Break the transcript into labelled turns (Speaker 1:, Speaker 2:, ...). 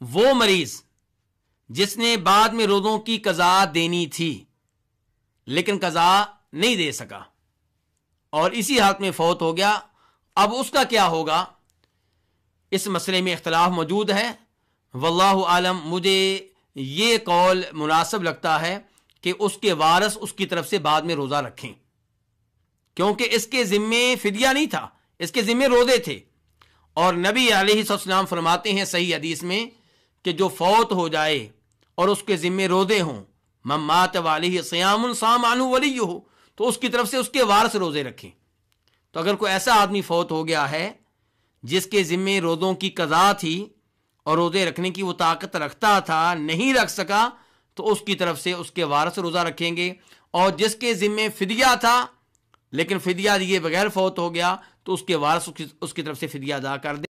Speaker 1: وہ مریض جس نے بعد میں روزوں کی قضا دینی تھی لیکن قضا نہیں دے سکا اور اسی حالت میں فوت ہو گیا، اب اس کا کیا ہوگا؟ اس مسئلے میں اختلاف موجود ہے۔ واللہ عالم، مجھے یہ قول مناسب لگتا ہے کہ اس کے وارث اس کی طرف سے بعد میں روزہ رکھیں، کیونکہ اس کے ذمے فدیہ نہیں تھا، اس کے ذمے روزے تھے۔ اور نبی علیہ السلام فرماتے ہیں صحیح حدیث میں کہ جو فوت ہو جائے اور اس کے ذمے روزے ہوں، من مات وعلیہ صیام صام عنہ ولیہ، تو اس کی طرف سے اس کے وارث روزے رکھیں۔ تو اگر کوئی ایسا آدمی فوت ہو گیا ہے جس کے ذمے روزوں کی قضا تھی اور روزے رکھنے کی وہ طاقت رکھتا تھا، نہیں رکھ سکا، تو اس کی طرف سے اس کے وارث روزہ رکھیں گے۔ اور جس کے ذمے فدیہ تھا لیکن فدیہ دیے بغیر فوت ہو گیا تو اس کے وارث اس کی طرف سے فدیہ ادا کر دیں۔